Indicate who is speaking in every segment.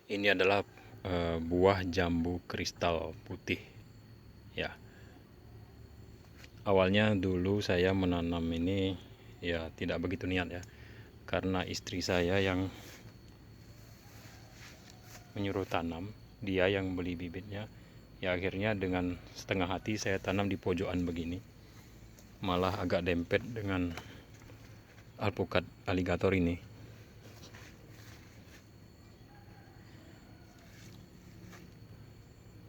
Speaker 1: Ini adalah buah jambu kristal putih ya. Awalnya dulu saya menanam ini ya tidak begitu niat ya, karena istri saya yang menyuruh tanam, dia yang beli bibitnya. Ya akhirnya dengan setengah hati saya tanam di pojokan begini, malah agak dempet dengan alpukat aligator ini.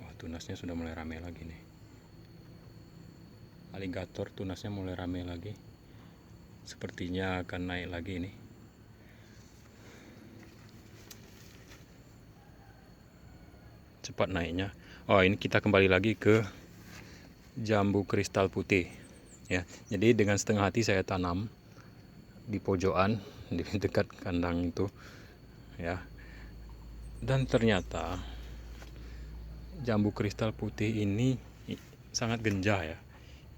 Speaker 1: Wah, tunasnya sudah mulai ramai lagi nih. Aligator tunasnya mulai ramai lagi, sepertinya akan naik lagi nih. Cepat naiknya. Oh, ini kita kembali lagi ke jambu kristal putih ya. Jadi dengan setengah hati saya tanam di pojokan di dekat kandang itu ya. Dan ternyata jambu kristal putih ini sangat genjah ya.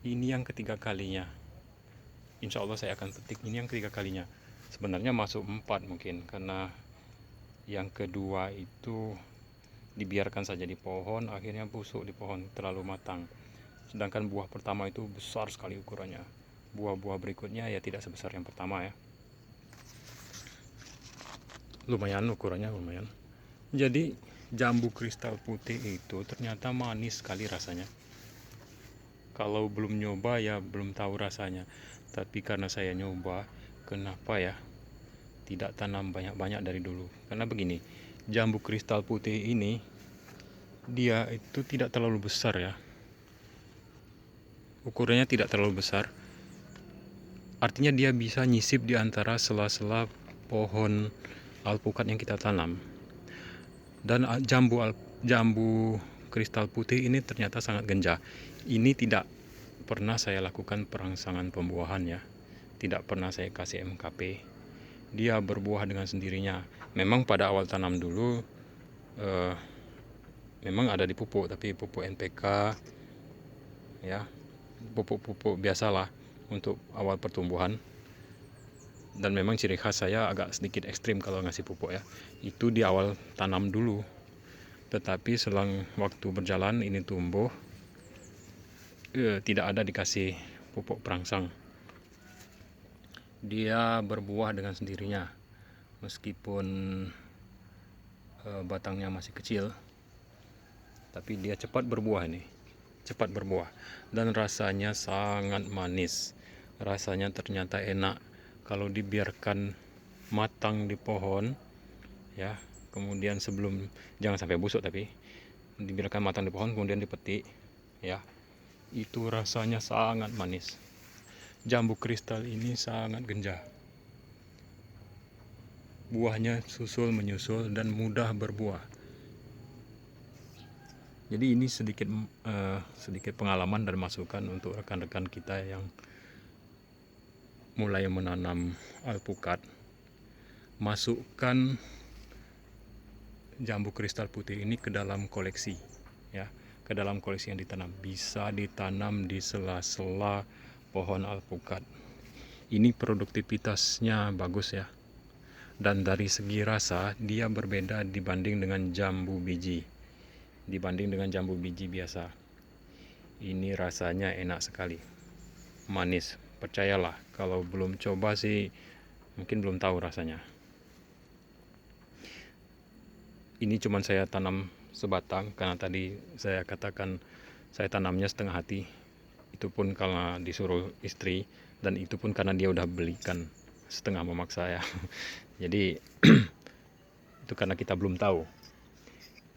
Speaker 1: Ini yang ketiga kalinya. Insya Allah saya akan petik ini yang ketiga kalinya. Sebenarnya masuk 4 mungkin, karena yang kedua itu dibiarkan saja di pohon, akhirnya busuk di pohon, terlalu matang. Sedangkan buah pertama itu besar sekali ukurannya. Buah-buah berikutnya ya tidak sebesar yang pertama ya. Lumayan ukurannya, lumayan. Jadi jambu kristal putih itu ternyata manis sekali rasanya. Kalau belum nyoba ya belum tahu rasanya. Tapi karena saya nyoba, kenapa ya tidak tanam banyak-banyak dari dulu? Karena begini, jambu kristal putih ini dia itu tidak terlalu besar ya. Ukurannya tidak terlalu besar. Artinya dia bisa nyisip di antara sela-sela pohon alpukat yang kita tanam. Dan jambu kristal putih ini ternyata sangat genjah. Ini tidak pernah saya lakukan perangsangan pembuahan ya. Tidak pernah saya kasih MKP. Dia berbuah dengan sendirinya. Memang pada awal tanam dulu memang ada dipupuk, tapi pupuk NPK ya, pupuk-pupuk biasalah untuk awal pertumbuhan. Dan memang ciri khas saya agak sedikit ekstrim kalau ngasih pupuk ya. Itu di awal tanam dulu. Tetapi selang waktu berjalan ini tumbuh, tidak ada dikasih pupuk perangsang. Dia berbuah dengan sendirinya. Meskipun batangnya masih kecil, tapi dia cepat berbuah ini. Cepat berbuah. Dan rasanya sangat manis. Rasanya ternyata enak. Kalau dibiarkan matang di pohon ya, kemudian jangan sampai busuk, tapi dibiarkan matang di pohon kemudian dipetik ya, itu rasanya sangat manis. Jambu kristal ini sangat genjah, buahnya susul menyusul dan mudah berbuah. Jadi ini sedikit pengalaman dan masukan untuk rekan-rekan kita yang mulai menanam alpukat. Masukkan jambu kristal putih ini ke dalam koleksi ya, ke dalam koleksi yang ditanam. Bisa ditanam di sela-sela pohon alpukat. Ini produktivitasnya bagus ya. Dan dari segi rasa dia berbeda dibanding dengan jambu biji. Dibanding dengan jambu biji biasa. Ini rasanya enak sekali. Manis. Percayalah, kalau belum coba sih mungkin belum tahu rasanya. Ini cuma saya tanam sebatang, karena tadi saya katakan saya tanamnya setengah hati. Itu pun karena disuruh istri, dan itu pun karena dia udah belikan setengah memaksa ya. Jadi itu karena kita belum tahu.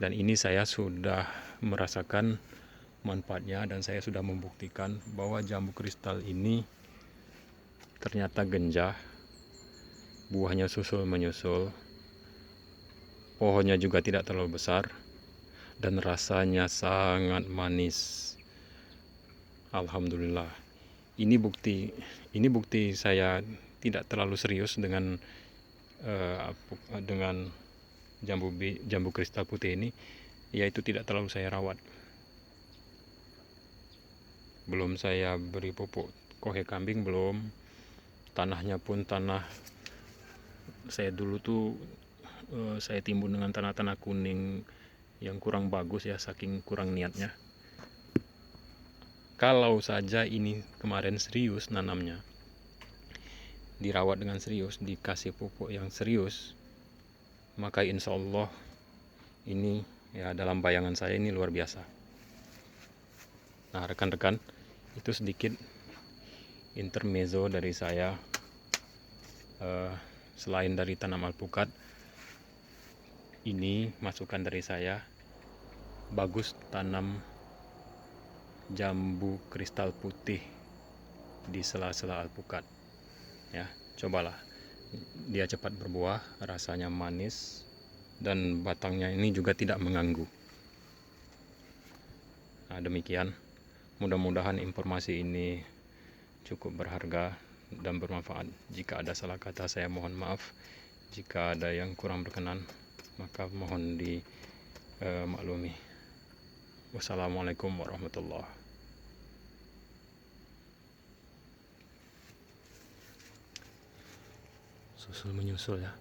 Speaker 1: Dan ini saya sudah merasakan manfaatnya, dan saya sudah membuktikan bahwa jambu kristal ini ternyata genjah, buahnya susul menyusul, pohonnya juga tidak terlalu besar, dan rasanya sangat manis. Alhamdulillah. Ini bukti saya tidak terlalu serius dengan jambu kristal putih ini, yaitu tidak terlalu saya rawat. Belum saya beri pupuk kohe kambing, belum. Tanahnya pun tanah saya dulu tuh saya timbun dengan tanah-tanah kuning yang kurang bagus ya, saking kurang niatnya. Kalau saja ini kemarin serius nanamnya, dirawat dengan serius, dikasih pupuk yang serius, maka insya Allah ini ya dalam bayangan saya ini luar biasa. Nah rekan-rekan, itu sedikit intermezzo dari saya. Selain dari tanam alpukat, ini masukan dari saya, bagus tanam jambu kristal putih di sela-sela alpukat ya, cobalah. Dia cepat berbuah, rasanya manis, dan batangnya ini juga tidak mengganggu. Nah demikian, mudah-mudahan informasi ini cukup berharga dan bermanfaat. Jika ada salah kata saya mohon maaf. Jika ada yang kurang berkenan maka mohon dimaklumi. Wassalamualaikum warahmatullahi wabarakatuh. Susul menyusul ya.